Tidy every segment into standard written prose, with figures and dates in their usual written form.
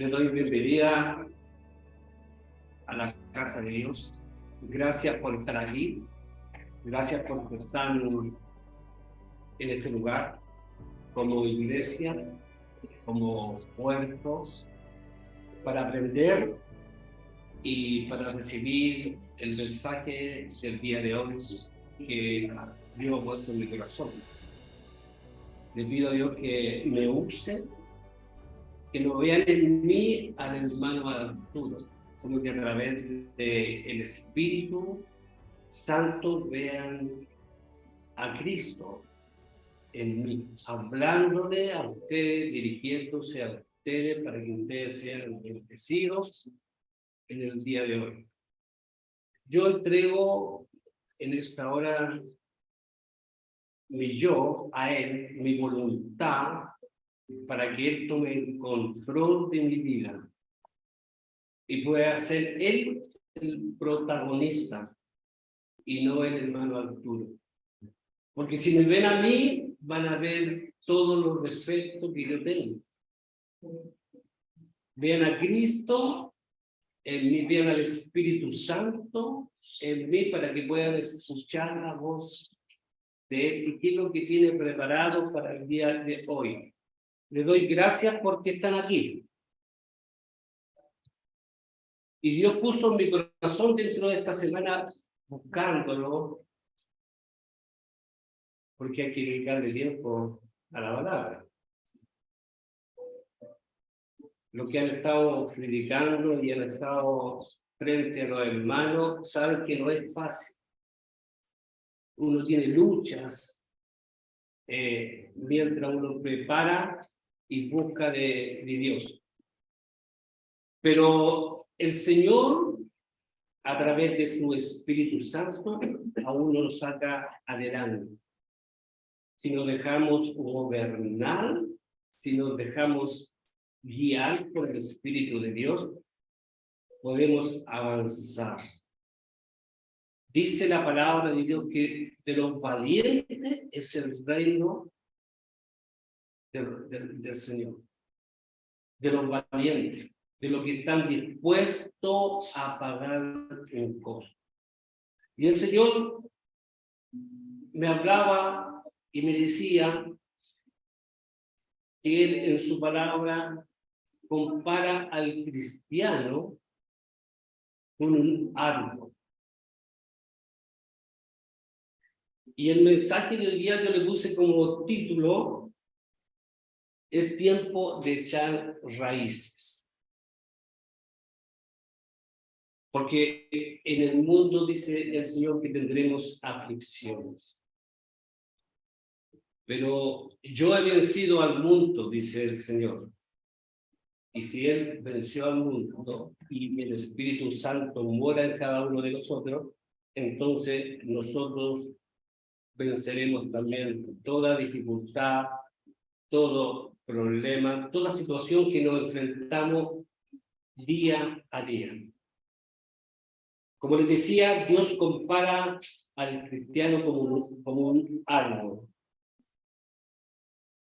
Le doy bienvenida a la casa de Dios. Gracias por estar aquí. Gracias por estar en este lugar como iglesia, como puerto, para aprender y para recibir el mensaje del día de hoy que Dios ha puesto en mi corazón. Le pido a Dios que me use, que no vean en mí al hermano Arturo, sino que a través del Espíritu Santo vean a Cristo en mí, hablándole a ustedes, dirigiéndose a ustedes para que ustedes sean bendecidos en el día de hoy. Yo entrego en esta hora mi yo a Él, mi voluntad, para que Él tome el control de mi vida y pueda ser Él el protagonista y no el hermano Arturo. Porque si me ven a mí, van a ver todos los defectos que yo tengo. Vean a Cristo en mí, vean al Espíritu Santo en mí, para que puedan escuchar la voz de Él y qué es lo que tiene preparado para el día de hoy. Le doy gracias porque están aquí. Y Dios puso en mi corazón dentro de esta semana buscándolo, porque hay que dedicarle tiempo a la palabra. Lo que han estado predicando y han estado frente a los hermanos, saben que no es fácil. Uno tiene luchas mientras uno prepara y busca de Dios. Pero el Señor, a través de su Espíritu Santo, a uno lo saca adelante. Si nos dejamos gobernar, si nos dejamos guiar por el Espíritu de Dios, podemos avanzar. Dice la palabra de Dios que de los valientes es el reino del Señor. De los valientes, de los que están dispuestos a pagar un costo. Y el Señor me hablaba y me decía que Él en su palabra compara al cristiano con un árbol. Y el mensaje del día yo le puse como título: es tiempo de echar raíces. Porque en el mundo, dice el Señor, que tendremos aflicciones. Pero yo he vencido al mundo, dice el Señor. Y si Él venció al mundo y el Espíritu Santo mora en cada uno de nosotros, entonces nosotros venceremos también toda dificultad, todo problema, toda situación que nos enfrentamos día a día. Como les decía, Dios compara al cristiano como un árbol.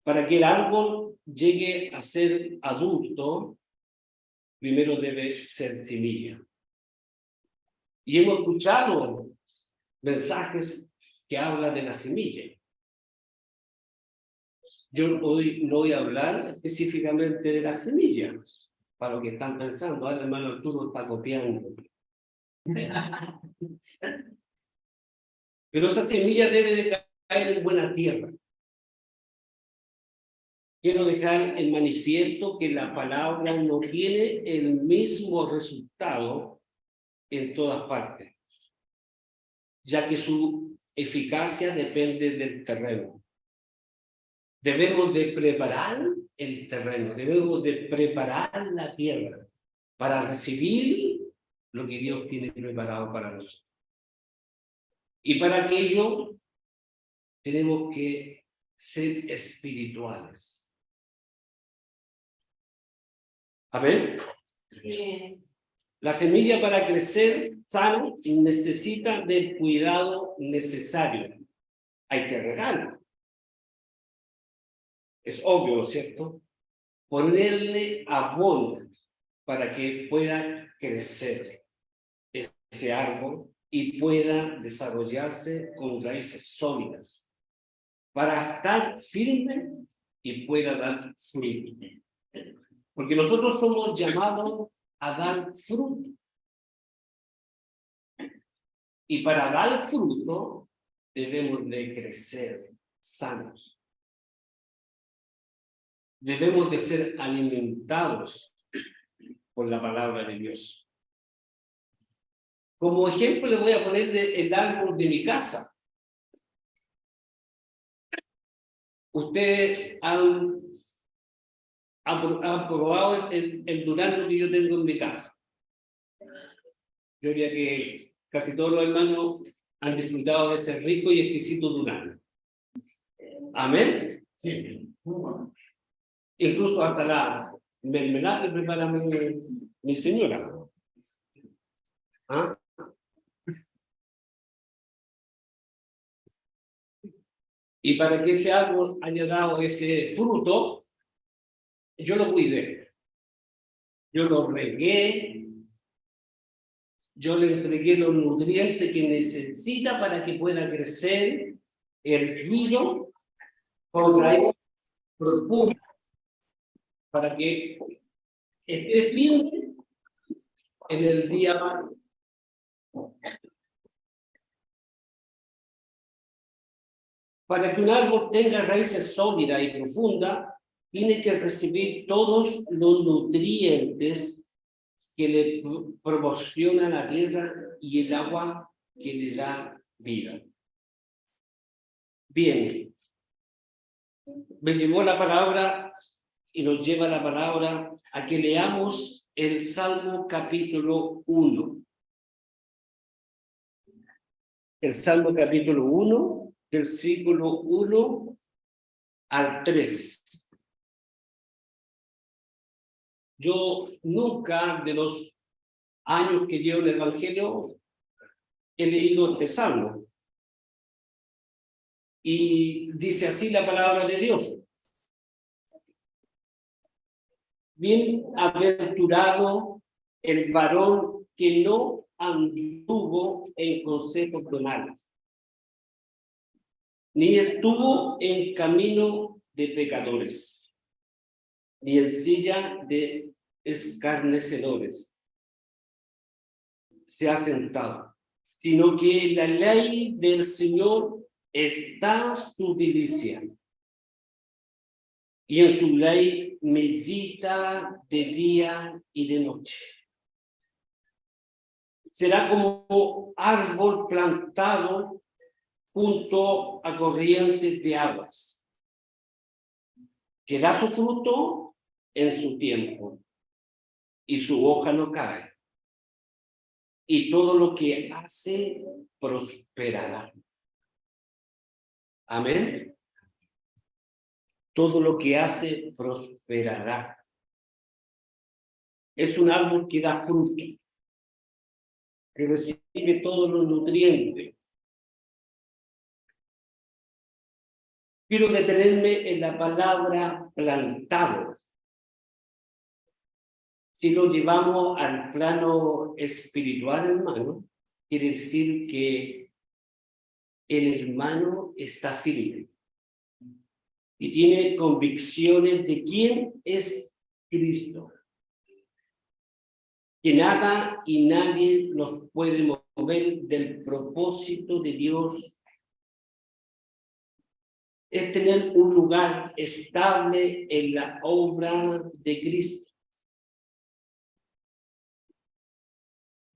Para que el árbol llegue a ser adulto, primero debe ser semilla. Y hemos escuchado mensajes que hablan de la semilla. Yo hoy no voy a hablar específicamente de la semilla, para lo que están pensando. Ahora el hermano Arturo está copiando. Pero esa semilla debe de caer en buena tierra. Quiero dejar en manifiesto que la palabra no tiene el mismo resultado en todas partes, ya que su eficacia depende del terreno. Debemos de preparar el terreno, debemos de preparar la tierra para recibir lo que Dios tiene preparado para nosotros. Y para aquello tenemos que ser espirituales. Amén. Bien. La semilla, para crecer sano, necesita del cuidado necesario. Hay que regarlo. Es obvio, ¿cierto? Ponerle abono, para que pueda crecer ese árbol y pueda desarrollarse con raíces sólidas, para estar firme y pueda dar fruto. Porque nosotros somos llamados a dar fruto. Y para dar fruto debemos de crecer sanos. Debemos de ser alimentados por la palabra de Dios. Como ejemplo le voy a poner el árbol de mi casa. Ustedes han probado el durazno que yo tengo en mi casa. Yo diría que casi todos los hermanos han disfrutado de ese rico y exquisito durazno. ¿Amén? Sí. Incluso hasta la mermelada que prepara mi señora. ¿Ah? Y para que ese árbol haya dado ese fruto, yo lo cuidé. Yo lo regué. Yo le entregué los nutrientes que necesita para que pueda crecer erguido con raíz profunda, para que esté firme en el día malo. Para que un árbol tenga raíces sólidas y profundas, tiene que recibir todos los nutrientes que le proporciona la tierra y el agua que le da vida. Bien, me llevó la palabra y nos lleva la palabra a que leamos el Salmo capítulo 1. El Salmo capítulo 1, versículo 1 al 3. Yo nunca de los años que llevo el Evangelio he leído este Salmo. Y dice así la palabra de Dios. Bienaventurado el varón que no anduvo en consejos de malos, ni estuvo en camino de pecadores, ni en silla de escarnecedores se ha sentado, sino que en la ley del Señor está su delicia, y en su ley medita de día y de noche. Será como árbol plantado junto a corrientes de aguas, que da su fruto en su tiempo, y su hoja no cae, y todo lo que hace prosperará. Amén. Todo lo que hace prosperará. Es un árbol que da fruto, que recibe todos los nutrientes. Quiero detenerme en la palabra plantado. Si lo llevamos al plano espiritual, hermano, quiere decir que el hermano está firme y tiene convicciones de quién es Cristo. Que nada y nadie nos puede mover del propósito de Dios. Es tener un lugar estable en la obra de Cristo,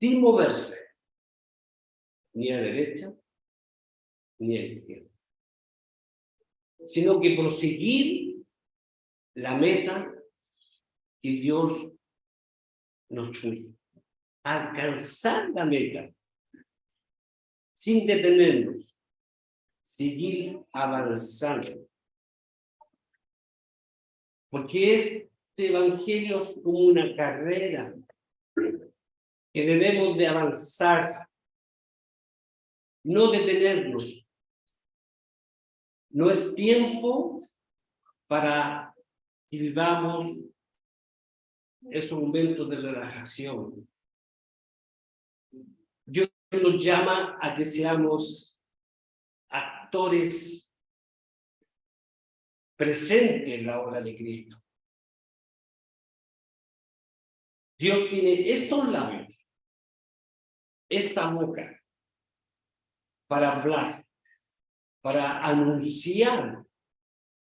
sin moverse ni a derecha ni a izquierda, sino que proseguir la meta que Dios nos puso, alcanzar la meta sin detenernos, seguir avanzando, porque este evangelio es como una carrera que debemos de avanzar, no detenernos. No es tiempo para que vivamos es un momento de relajación. Dios nos llama a que seamos actores presentes en la obra de Cristo. Dios tiene estos labios, esta boca, para hablar, para anunciar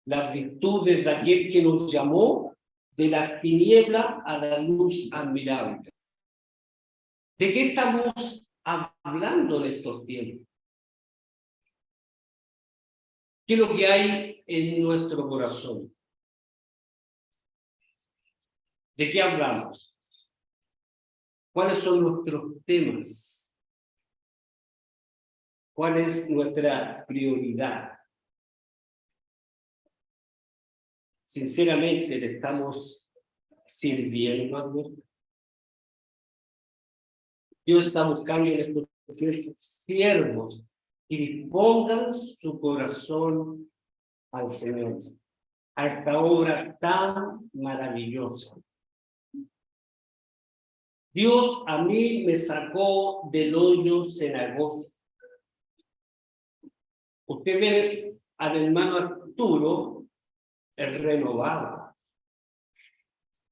las virtudes de aquel que nos llamó de las tinieblas a la luz admirable. ¿De qué estamos hablando en estos tiempos? ¿Qué es lo que hay en nuestro corazón? ¿De qué hablamos? ¿Cuáles son nuestros temas? ¿Cuál es nuestra prioridad? Sinceramente, ¿le estamos sirviendo a Dios? Dios está buscando en estos siervos que dispongan su corazón al Señor, a esta obra tan maravillosa. Dios a mí me sacó del hoyo cenagoso. Usted ve al hermano Arturo, el renovado.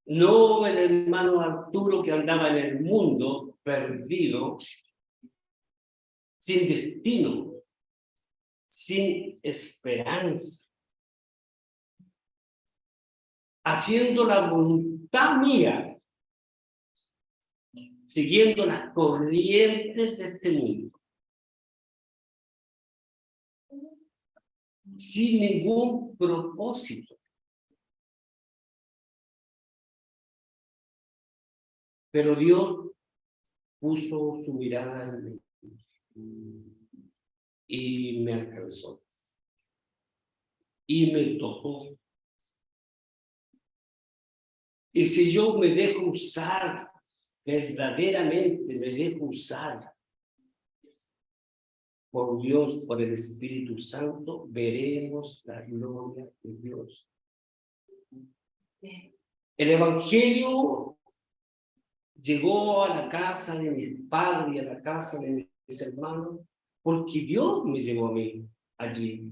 No el hermano Arturo que andaba en el mundo perdido, sin destino, sin esperanza, haciendo la voluntad mía, siguiendo las corrientes de este mundo, sin ningún propósito. Pero Dios puso su mirada en mí y me alcanzó y me tocó. Y si yo me dejo usar, verdaderamente me dejo usar por Dios, por el Espíritu Santo, veremos la gloria de Dios. El Evangelio llegó a la casa de mis padres y a la casa de mis hermanos porque Dios me llevó a mí allí.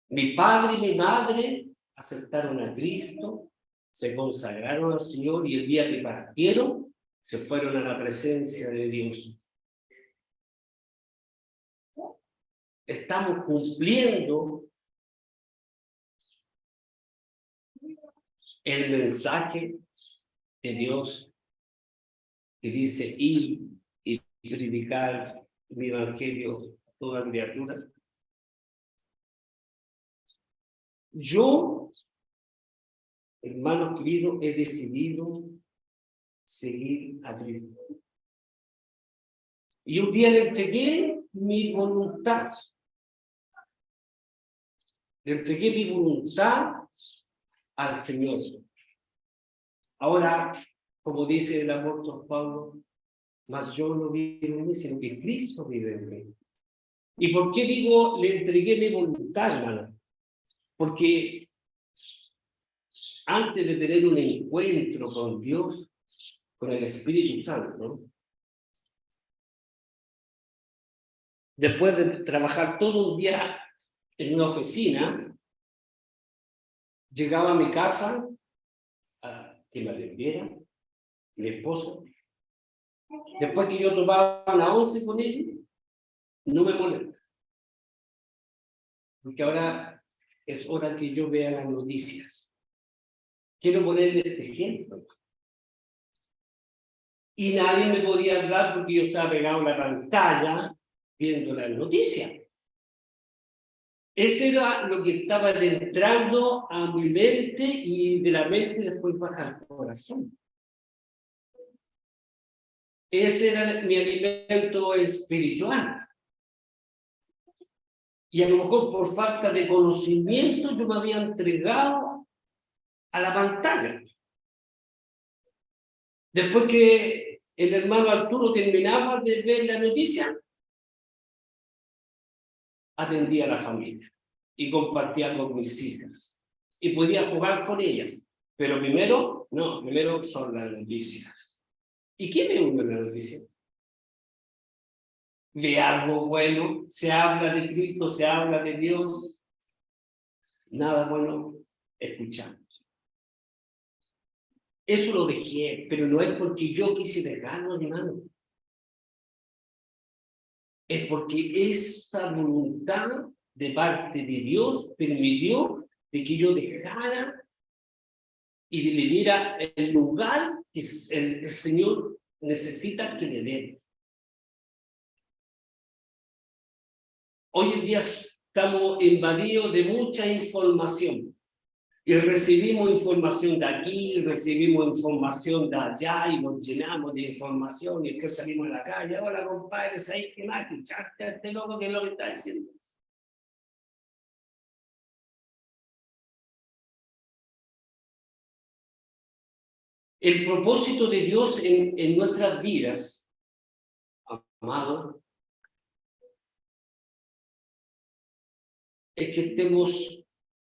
Mi padre y mi madre aceptaron a Cristo, se consagraron al Señor y el día que partieron se fueron a la presencia de Dios. Estamos cumpliendo el mensaje de Dios que dice ir y predicar mi evangelio a toda criatura. Yo, hermano querido, he decidido seguir a Cristo. Y un día le entregué mi voluntad. Le entregué mi voluntad al Señor. Ahora, como dice el apóstol Pablo, mas yo no vivo en mí, sino que Cristo vive en mí. ¿Y por qué digo le entregué mi voluntad, hermano? Porque antes de tener un encuentro con Dios, con el Espíritu Santo, ¿no? Después de trabajar todo un día en una oficina, llegaba a mi casa a que me atendiera mi esposa. Después que yo tomaba una once con ella, no me molesta. Porque ahora es hora que yo vea las noticias. Quiero ponerle este ejemplo. Y nadie me podía hablar porque yo estaba pegado en la pantalla viendo las noticias. Ese era lo que estaba entrando a mi mente y de la mente después baja al corazón. Ese era mi alimento espiritual. Y a lo mejor por falta de conocimiento yo me había entregado a la pantalla. Después que el hermano Arturo terminaba de ver la noticia, atendía a la familia y compartía con mis hijas y podía jugar con ellas. Pero primero, no, primero son las noticias. ¿Y qué ve uno en la noticia? Ve algo bueno, se habla de Cristo, se habla de Dios. Nada bueno escuchamos. Eso lo dejé, pero no es porque yo quise dejarlo, hermano. Es porque esta voluntad de parte de Dios permitió de que yo dejara y le diera el lugar que el Señor necesita que le dé. Hoy en día estamos invadidos de mucha información y recibimos información de aquí, recibimos información de allá y nos llenamos de información y es que salimos a la calle, hola compadre, ¿sabes qué más? ¿Escuchaste a este loco que es lo que está diciendo? El propósito de Dios en nuestras vidas, amado, es que estemos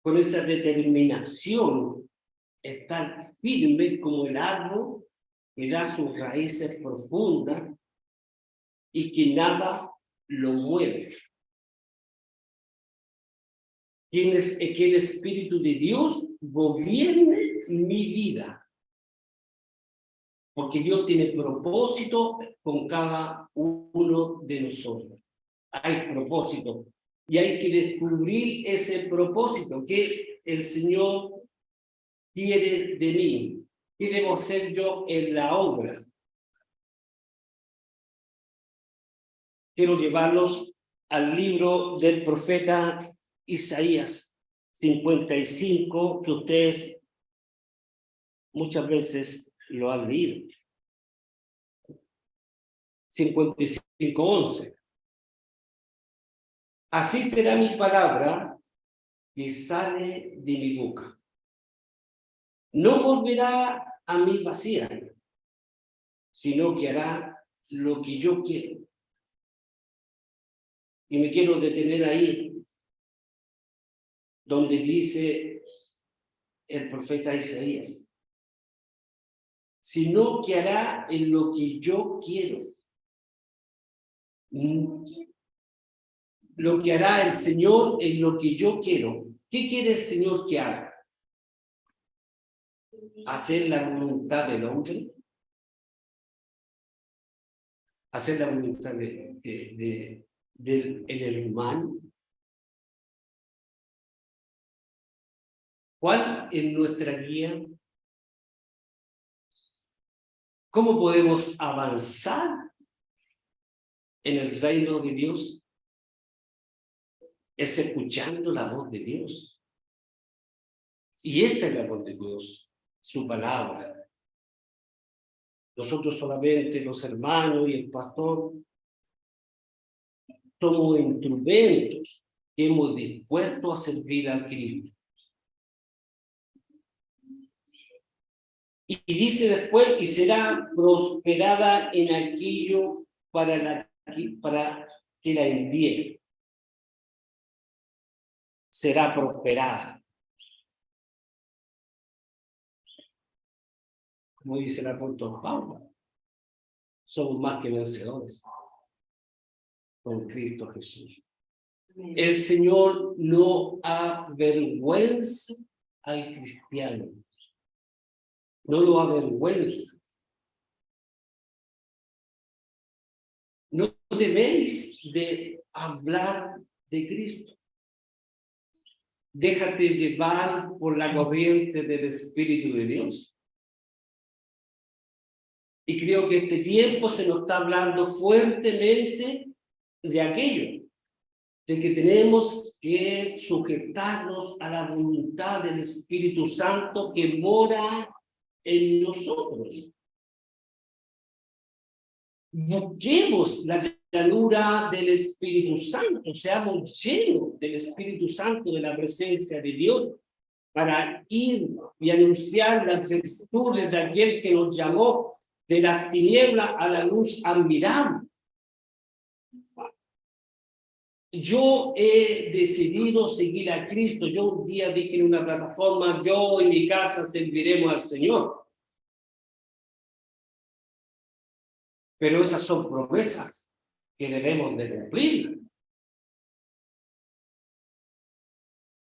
con esa determinación, estar firme como el árbol que da sus raíces profundas y que nada lo mueve. Que el Espíritu de Dios gobierne mi vida. Porque Dios tiene propósito con cada uno de nosotros. Hay propósito. Y hay que descubrir ese propósito que el Señor quiere de mí. ¿Qué debo hacer yo en la obra? Quiero llevarlos al libro del profeta Isaías 55, que ustedes muchas veces lo han leído. 55:11. Así será mi palabra que sale de mi boca. No volverá a mí vacía, sino que hará lo que yo quiero. Y me quiero detener ahí, donde dice el profeta Isaías, sino que hará en lo que yo quiero. Lo que hará el Señor en lo que yo quiero. ¿Qué quiere el Señor que haga? ¿Hacer la voluntad del hombre? ¿Hacer la voluntad del hermano? ¿Cuál es nuestra guía? ¿Cómo podemos avanzar en el reino de Dios? Es escuchando la voz de Dios. Y esta es la voz de Dios, su palabra. Nosotros solamente, los hermanos y el pastor, somos instrumentos que hemos dispuesto a servir a Cristo. Y dice después, y será prosperada en aquello para que la envíe. Será prosperada. Como dice el apóstol Pablo, somos más que vencedores con Cristo Jesús. El Señor no avergüenza al cristiano. No lo avergüenza. No debéis de hablar de Cristo. Déjate llevar por la corriente del Espíritu de Dios. Y creo que este tiempo se nos está hablando fuertemente de aquello, de que tenemos que sujetarnos a la voluntad del Espíritu Santo que mora en nosotros. Busquemos la llanura del Espíritu Santo, seamos llenos del Espíritu Santo, de la presencia de Dios, para ir y anunciar las virtudes de aquel que nos llamó de las tinieblas a la luz admirable. Yo he decidido seguir a Cristo. Yo un día dije en una plataforma, yo y mi casa serviremos al Señor. Pero esas son promesas que debemos de cumplir.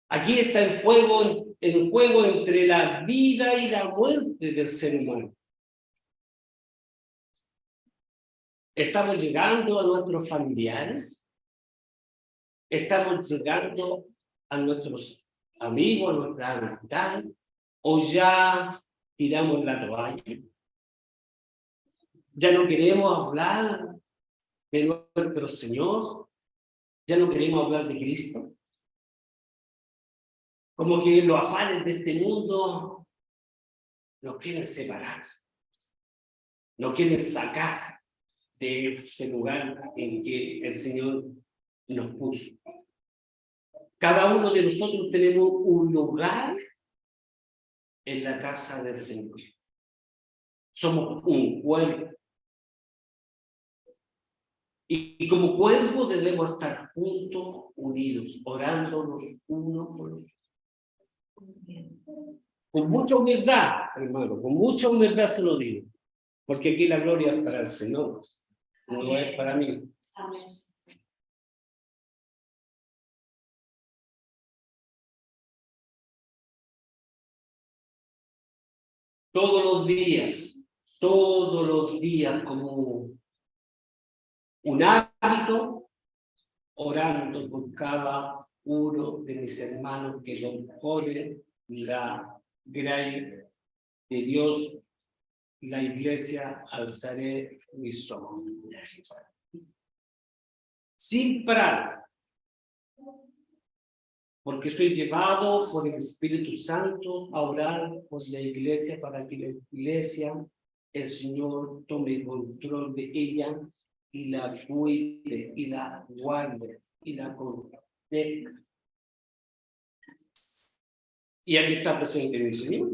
Aquí está el juego entre la vida y la muerte del ser humano. ¿Estamos llegando a nuestros familiares? ¿Estamos llegando a nuestros amigos, a nuestra amistad? ¿O ya tiramos la toalla? ¿Ya no queremos hablar de nuestro Señor? ¿Ya no queremos hablar de Cristo? Como que los afanes de este mundo nos quieren separar, nos quieren sacar de ese lugar en que el Señor nos puso. Cada uno de nosotros tenemos un lugar en la casa del Señor. Somos un cuerpo. Y como cuerpo debemos estar juntos, unidos, orando los unos por los otros. Con mucha humildad, hermano, con mucha humildad se lo digo. Porque aquí la gloria es para el Señor, no es para mí. Amén. Todos los días como un hábito, orando por cada uno de mis hermanos que compone la gracia de Dios, la iglesia, alzaré mis ojos. Sin parar, porque estoy llevado por el Espíritu Santo a orar por la iglesia para que la iglesia, el Señor tome control de ella y la cuide y la guarde y la proteja. Y aquí está presente el Señor.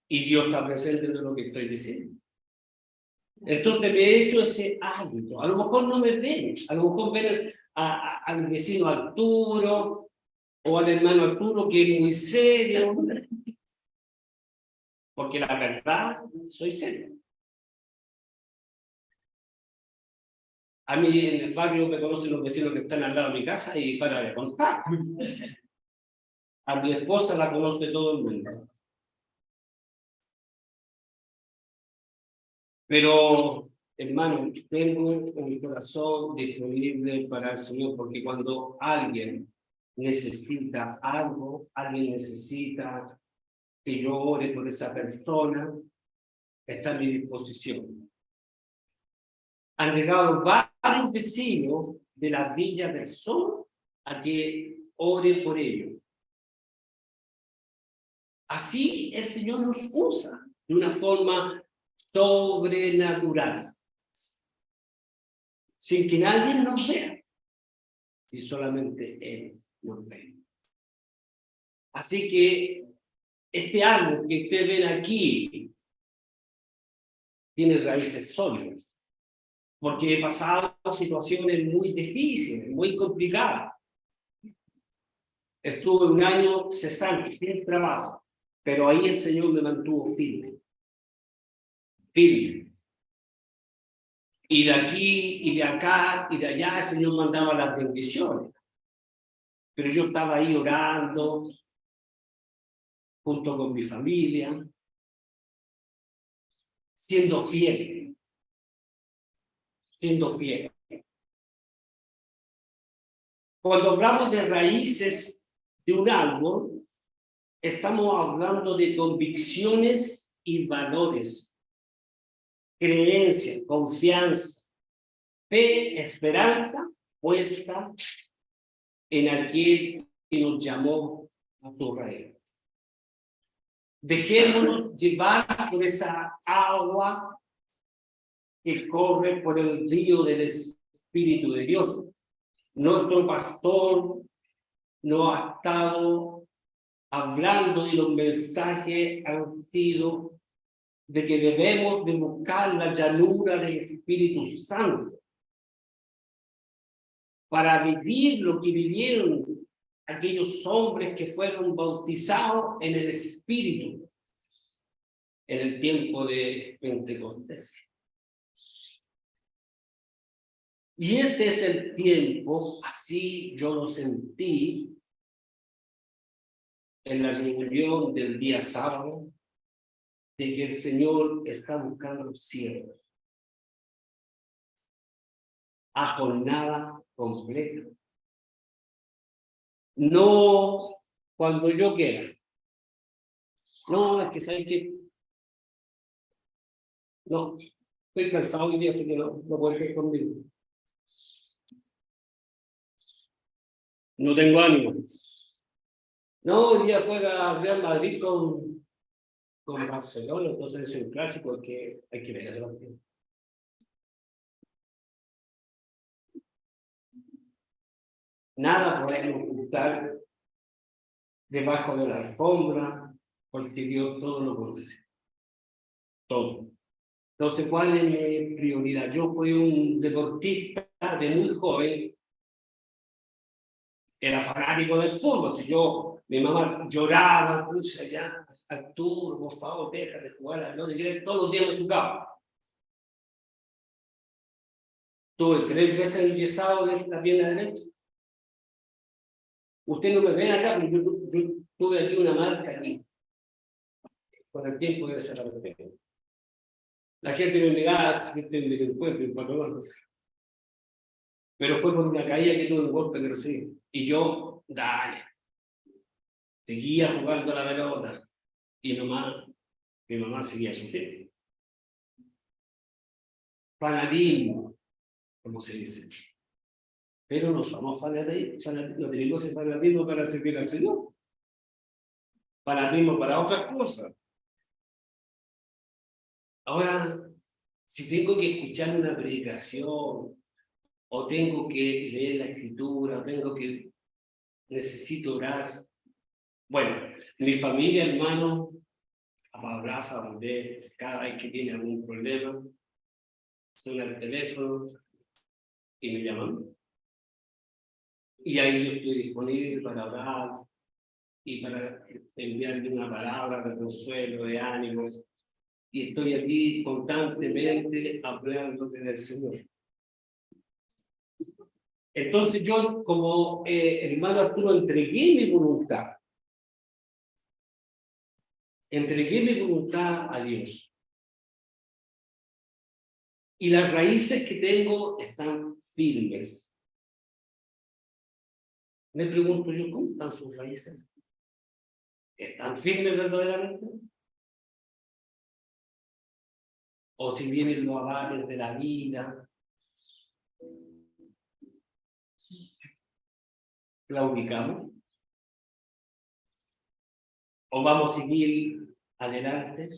Y Dios está presente en lo que estoy diciendo. Entonces me he hecho ese hábito. A lo mejor no me ven, a lo mejor ven al vecino Arturo o al hermano Arturo que es muy serio, porque la verdad soy serio. A mí en el barrio me conocen los vecinos que están al lado de mi casa y para de contar. A mi esposa la conoce todo el mundo. Pero, hermano, tengo un corazón disponible para el Señor, porque cuando alguien necesita algo, alguien necesita que yo ore por esa persona, está a mi disposición. Han llegado varios vecinos de la Villa del Sol a que ore por ellos. Así el Señor nos usa de una forma sobrenatural, sin que nadie nos vea, si solamente Él nos ve. Así que este árbol que ustedes ven aquí tiene raíces sólidas, porque he pasado situaciones muy difíciles, muy complicadas. Estuve un año cesante, sin trabajo, pero ahí el Señor me mantuvo firme. Firme. Y de aquí, y de acá, y de allá, el Señor mandaba las bendiciones. Pero yo estaba ahí orando, junto con mi familia, siendo fiel. Siendo fiel. Cuando hablamos de raíces de un árbol, estamos hablando de convicciones y valores, creencia, confianza, fe, esperanza puesta en aquel que nos llamó a su reino. Dejémonos llevar por esa agua que corre por el río del Espíritu de Dios. Nuestro pastor nos ha estado hablando y los mensajes han sido de que debemos de buscar la llanura del Espíritu Santo. para vivir lo que vivieron aquellos hombres que fueron bautizados en el Espíritu en el tiempo de Pentecostés. Y este es el tiempo, así yo lo sentí en la reunión del día sábado, de que el Señor está buscando siervos a jornada completa. No cuando yo quiera. No, es que sabes que no, estoy cansado hoy día, así que no puedo ir conmigo. No tengo ánimo. No, hoy día juega Real Madrid con Barcelona, entonces es un clásico que hay que ver ese partido. Nada podemos ocultar debajo de la alfombra, porque Dios todo lo conoce. Todo. Entonces, ¿cuál es mi prioridad? Yo fui un deportista de muy joven, era fanático del fútbol. Si mi mamá lloraba, pucha, ya, Arturo, por favor, deja de jugar a los todos los días me chocaba. Tuve 3 veces enyesado de la pierna derecha. Usted no me ve acá, pero yo tuve aquí una marca aquí. Con el tiempo debe ser la perfecta. La gente me negaba que me encuentro en 4 horas. Pero fue por una caída que tuve un golpe que recibí. Y yo, dale. Seguía jugando a la pelota. Y mi mamá seguía sufriendo. Fanatismo, como se dice. Pero no somos fanatismo, no tenemos el fanatismo para servir al Señor. Fanatismo para otras cosas. Ahora, si tengo que escuchar una predicación, o tengo que leer la escritura, necesito orar. Bueno, mi familia, hermano, me abraza donde cada vez que tiene algún problema, suena el teléfono y me llaman. Y ahí yo estoy disponible para orar y para enviarle una palabra de consuelo, de ánimo. Y estoy aquí constantemente hablando del Señor. Entonces yo, como hermano Arturo, entregué mi voluntad a Dios. Y las raíces que tengo están firmes. Me pregunto yo, ¿cómo están sus raíces? ¿Están firmes verdaderamente? ¿O si vienen los avatares de la vida, claudicamos? ¿O vamos a seguir adelante,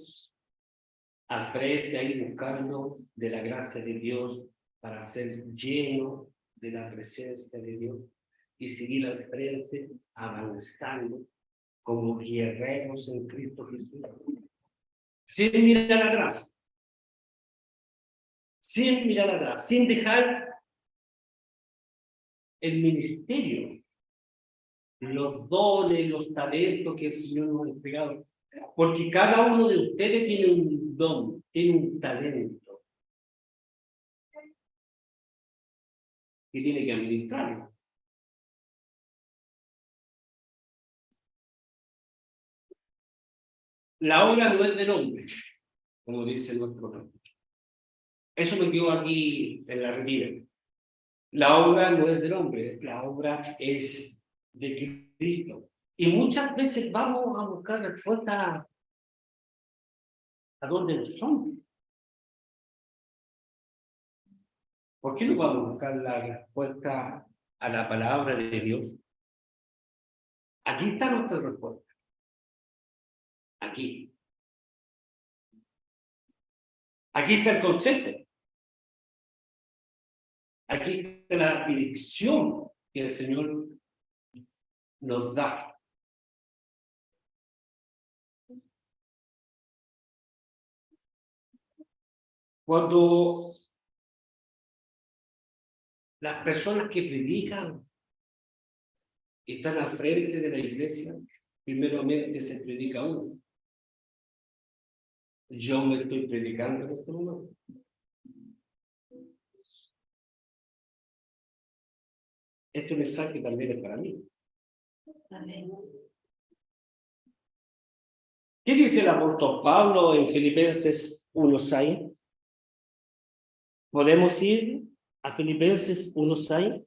al frente, ahí buscando de la gracia de Dios para ser lleno de la presencia de Dios y seguir al frente, avanzando como guerreros en Cristo Jesús? Sin mirar atrás, sin dejar el ministerio, los dones, los talentos que el Señor nos ha entregado. Porque cada uno de ustedes tiene un don, tiene un talento que tiene que administrarlo. La obra no es del hombre, como dice nuestro pastor. Eso me dio aquí en la retira. La obra no es del hombre, la obra es de Cristo. Y muchas veces vamos a buscar respuesta a donde no son. ¿Por qué no vamos a buscar la respuesta a la palabra de Dios? Aquí está nuestra respuesta. Aquí. Aquí está el concepto. Aquí está la dirección que el Señor nos da. Cuando las personas que predican y están al frente de la iglesia, primeramente se predica uno. Yo me estoy predicando en este momento. Este mensaje también es para mí. Amén. ¿Qué dice el apóstol Pablo en Filipenses 1:6? ¿Podemos ir a Filipenses 1:6?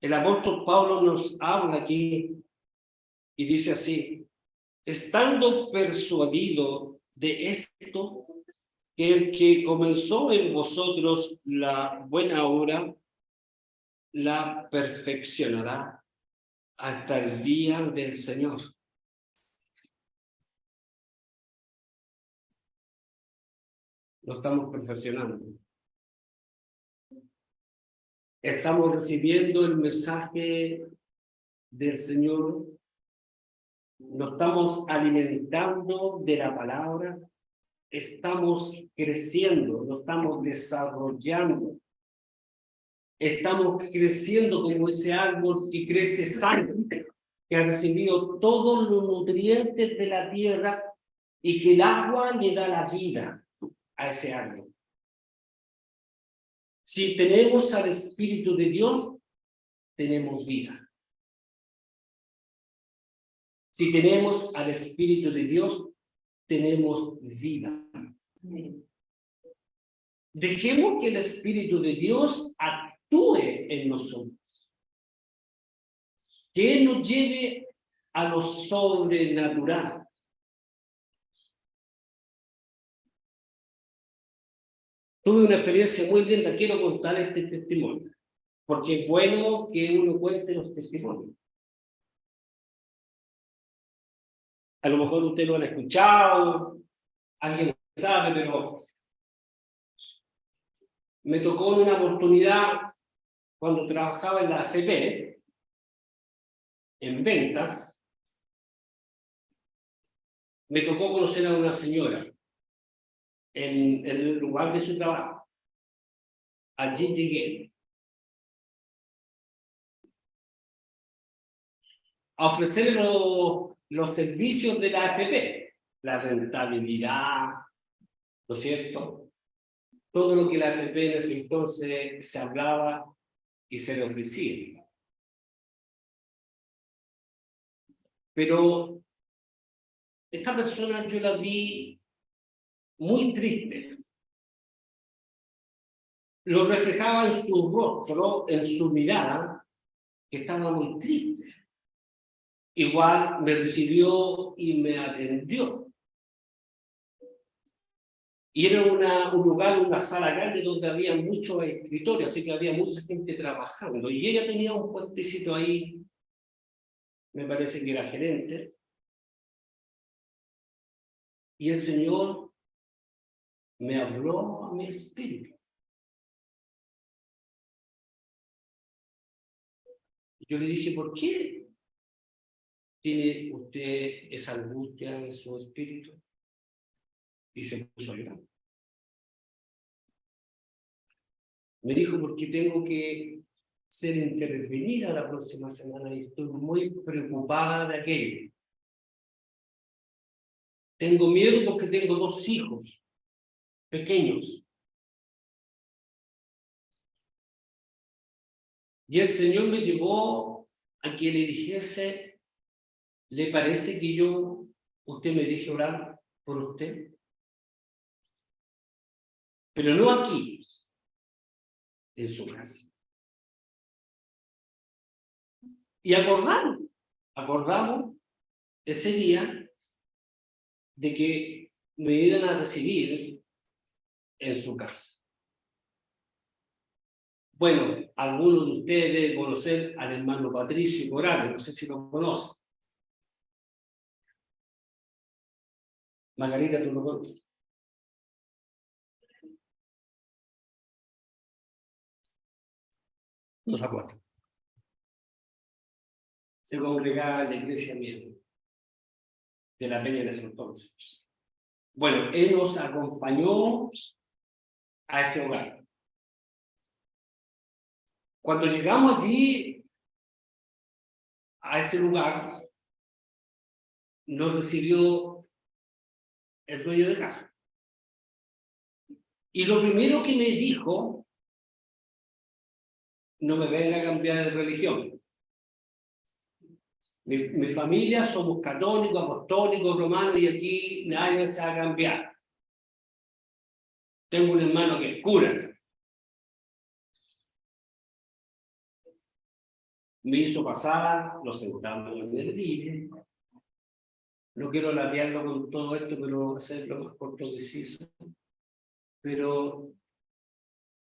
El apóstol Pablo nos habla aquí y dice así: estando persuadido de esto, que el que comenzó en vosotros la buena obra, la perfeccionará hasta el día del Señor. Lo estamos perfeccionando. Estamos recibiendo el mensaje del Señor. Nos estamos alimentando de la palabra. Estamos creciendo, nos estamos desarrollando. Estamos creciendo como ese árbol que crece sano, que ha recibido todos los nutrientes de la tierra y que el agua le da la vida a ese árbol. Si tenemos al Espíritu de Dios, tenemos vida. Si tenemos al Espíritu de Dios, tenemos vida. Dejemos que el Espíritu de Dios actúe en nosotros. Que Él nos lleve a lo sobrenatural. Tuve una experiencia muy linda, quiero contar este testimonio, porque es bueno que uno cuente los testimonios. A lo mejor usted lo ha escuchado, alguien sabe, pero me tocó en una oportunidad cuando trabajaba en la AFP, en ventas, me tocó conocer a una señora en el lugar de su trabajo. Allí llegué a ofrecer los servicios de la AFP, la rentabilidad, ¿no es cierto? Todo lo que la AFP en ese entonces se hablaba y se le ofrecía. Pero esta persona yo la vi muy triste. Lo reflejaba en su rostro, en su mirada, que estaba muy triste. Igual me recibió y me atendió. Y era un lugar, una sala grande donde había muchos escritorios, así que había mucha gente trabajando. Y ella tenía un puestecito ahí, me parece que era gerente. Y el Señor me habló a mi espíritu. Yo le dije, ¿por qué tiene usted esa angustia en su espíritu? Y se puso a llorar. Me dijo, porque tengo que ser intervenida la próxima semana y estoy muy preocupada de aquello. Tengo miedo porque tengo 2 hijos pequeños. Y el Señor me llevó a que le dijese, ¿le parece que usted me deje orar por usted? Pero no aquí, en su casa. Y acordamos ese día de que me iban a recibir en su casa. Bueno, algunos de ustedes deben conocer al hermano Patricio Morales, no sé si lo conocen. Margarita, ¿tú lo conoces? No se acuerda. Se congregaba en la iglesia mía, de la Peña de ese entonces. Bueno, él nos acompañó a ese hogar. Cuando llegamos allí, a ese lugar, nos recibió el dueño de casa. Y lo primero que me dijo, no me venga a cambiar de religión. Mi familia somos católicos, apostólicos, romanos, y aquí nadie se va a cambiar. Tengo un hermano que es cura. Me hizo pasar, lo sentamos en el día. No quiero latearlo con todo esto, pero hacerlo más corto que preciso. Pero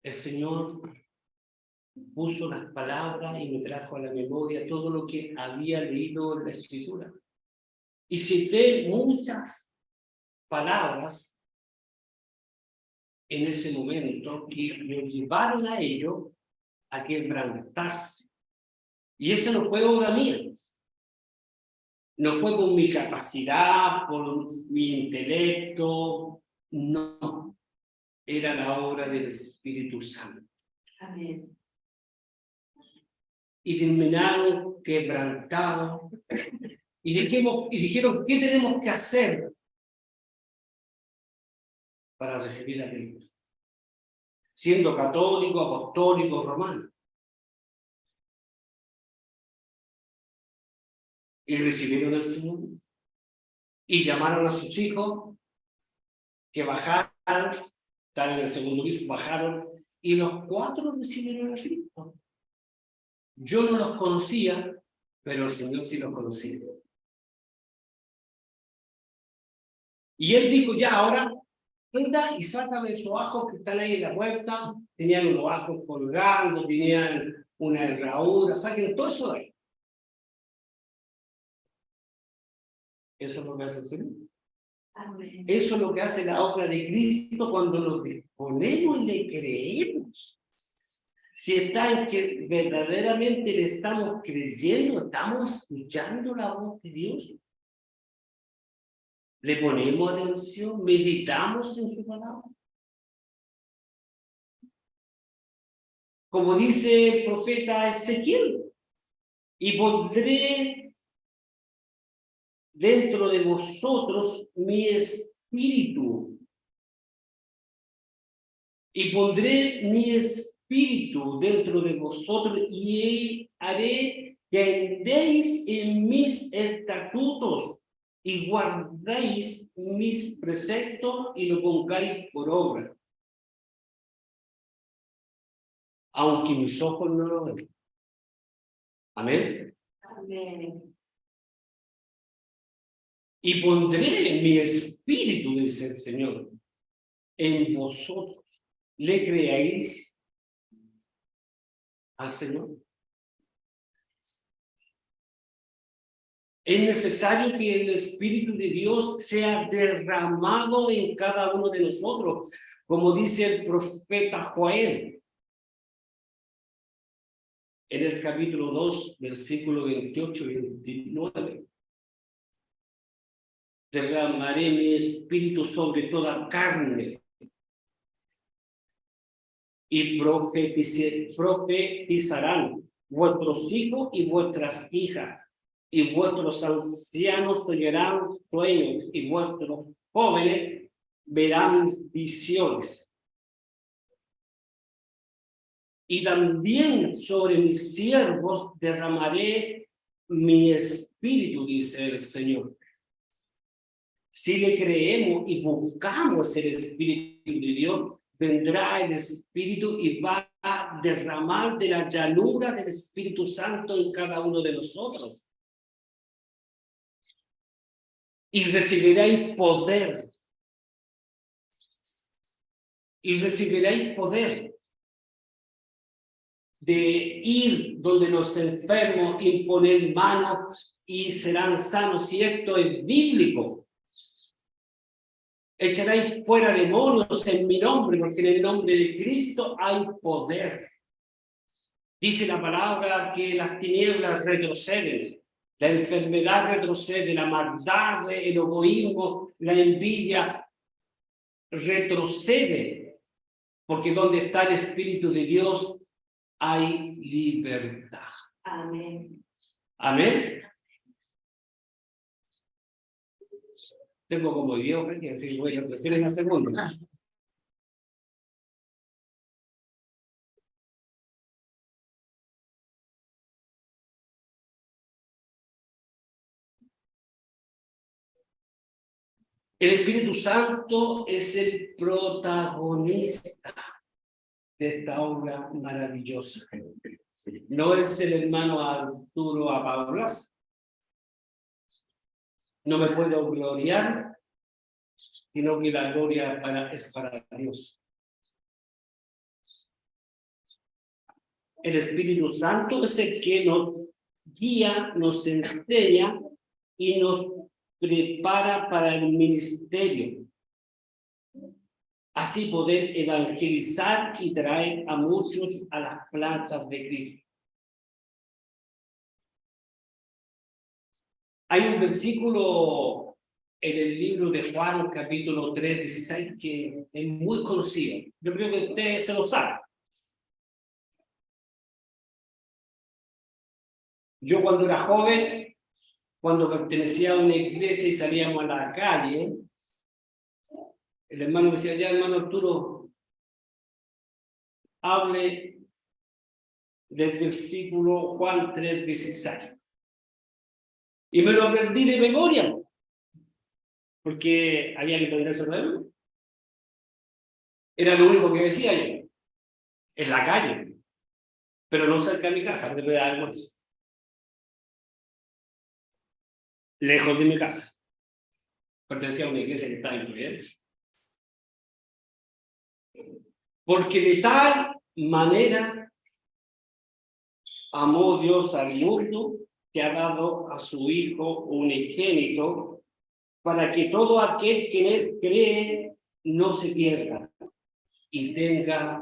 el Señor puso las palabras y me trajo a la memoria todo lo que había leído en la Escritura. Y cité muchas palabras en ese momento que me llevaron a ello a quebrantarse. Y eso no fue obra mía. No fue por mi capacidad, por mi intelecto, no. Era la obra del Espíritu Santo. Amén. Y terminaron quebrantados. Y dijeron, ¿qué tenemos que hacer para recibir a Cristo? Siendo católico, apostólico, romano. Y recibieron al Señor. Y llamaron a sus hijos que bajaran, están en el segundo piso, bajaron, y los 4 recibieron a Cristo. Yo no los conocía, pero el Señor sí los conocía. Y él dijo, ya, ahora, anda y sácame esos ajos que están ahí en la puerta. Tenían unos ajos colgando, tenían una herradura, saquen todo eso de ahí. Eso es lo que hace el Señor. Amén. Eso es lo que hace la obra de Cristo cuando nos disponemos y le creemos. Si está en que verdaderamente le estamos creyendo, estamos escuchando la voz de Dios. Le ponemos atención, meditamos en su palabra. Como dice el profeta Ezequiel, y pondré dentro de vosotros mi espíritu. Y pondré mi espíritu dentro de vosotros y haré que andéis en mis estatutos y guardéis mis preceptos y lo pongáis por obra. Aunque mis ojos no lo ven. Amén. Amén. Y pondré mi espíritu, dice el Señor, en vosotros. ¿Le creáis al Señor? Es necesario que el Espíritu de Dios sea derramado en cada uno de nosotros, como dice el profeta Joel, en el capítulo 2, versículo 28 y 29. Derramaré mi espíritu sobre toda carne y profetizarán vuestros hijos y vuestras hijas, y vuestros ancianos soñarán sueños, y vuestros jóvenes verán visiones. Y también sobre mis siervos derramaré mi espíritu, dice el Señor. Si le creemos y buscamos el Espíritu de Dios, vendrá el Espíritu y va a derramar de la llanura del Espíritu Santo en cada uno de nosotros. Y recibiréis poder. Y recibiréis poder de ir donde los enfermos, imponer manos y serán sanos. Y esto es bíblico. Echaréis fuera demonios en mi nombre, porque en el nombre de Cristo hay poder. Dice la palabra que las tinieblas retroceden, la enfermedad retrocede, la maldad, el egoísmo, la envidia, retrocede, porque donde está el Espíritu de Dios hay libertad. Amén. Amén. Tengo como Dios, que decir, voy a ofrecer en la segunda. El Espíritu Santo es el protagonista de esta obra maravillosa. No es el hermano Arturo Apaulas. No me puedo gloriar, sino que la gloria es para Dios. El Espíritu Santo es el que nos guía, nos enseña y nos prepara para el ministerio. Así poder evangelizar y traer a muchos a las plantas de Cristo. Hay un versículo en el libro de Juan, capítulo 3, 16, que es muy conocido. Yo creo que ustedes se lo saben. Yo cuando era joven, cuando pertenecía a una iglesia y salíamos a la calle, el hermano me decía, ya hermano Arturo, hable del versículo Juan 3, 16. Y me lo aprendí de memoria, porque había que aprenderse nuevo. Era lo único que decía yo, en la calle, pero no cerca de mi casa, porque me da vergüenza. Lejos de mi casa. Pertenecía a una iglesia que estaba en Providencia. Porque de tal manera amó Dios al mundo que ha dado a su Hijo unigénito para que todo aquel que en él cree no se pierda y tenga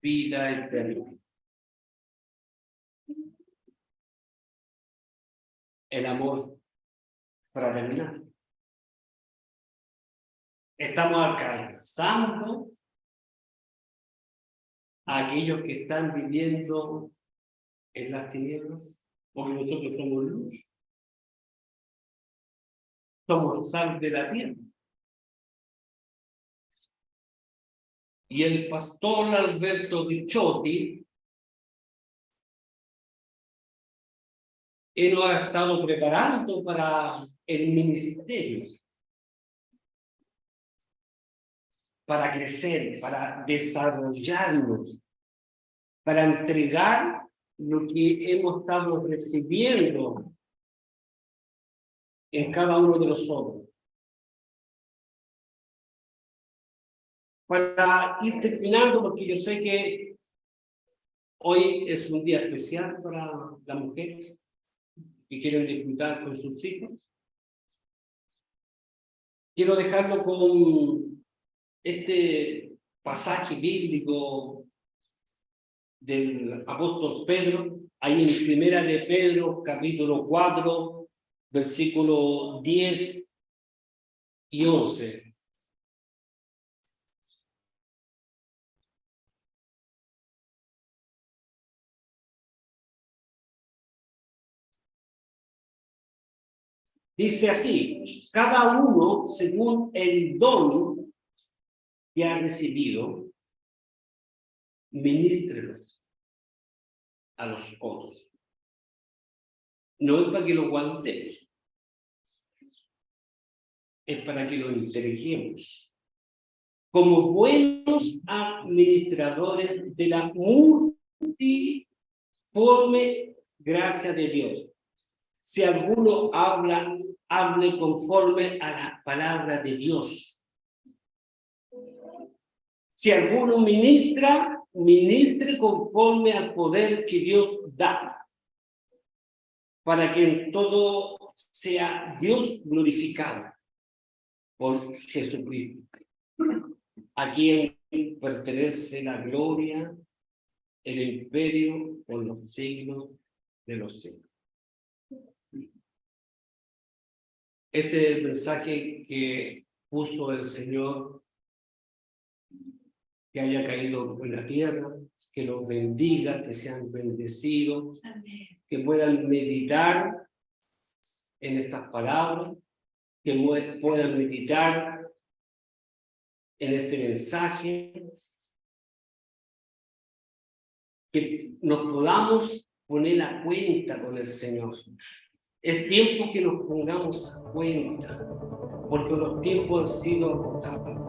vida eterna. El amor fraternal. Estamos alcanzando a aquellos que están viviendo en las tinieblas, porque nosotros somos luz. Somos sal de la tierra. Y el pastor Alberto Dichotti, él nos ha estado preparando para el ministerio, para crecer, para desarrollarnos, para entregar lo que hemos estado recibiendo en cada uno de nosotros. Para ir terminando, porque yo sé que hoy es un día especial para las mujeres que quieren disfrutar con sus hijos. Quiero dejarlo con este pasaje bíblico del apóstol Pedro, ahí en Primera de Pedro, capítulo 4, versículo 10 y 11. Dice así, cada uno según el don que ha recibido, ministrelos a los otros. No es para que lo guardemos, es para que lo entreguemos como buenos administradores de la multiforme gracia de Dios. Si alguno habla, hable conforme a las palabras de Dios. Si alguno ministra, ministre conforme al poder que Dios da, para que en todo sea Dios glorificado por Jesucristo, a quien pertenece la gloria, el imperio por los siglos de los siglos. Este es el mensaje que puso el Señor que haya caído en la tierra, que los bendiga, que sean bendecidos, Amén. que puedan meditar en estas palabras, que puedan meditar en este mensaje, que nos podamos poner a cuenta con el Señor. Es tiempo que nos pongamos a cuenta, porque los tiempos han sido agotados.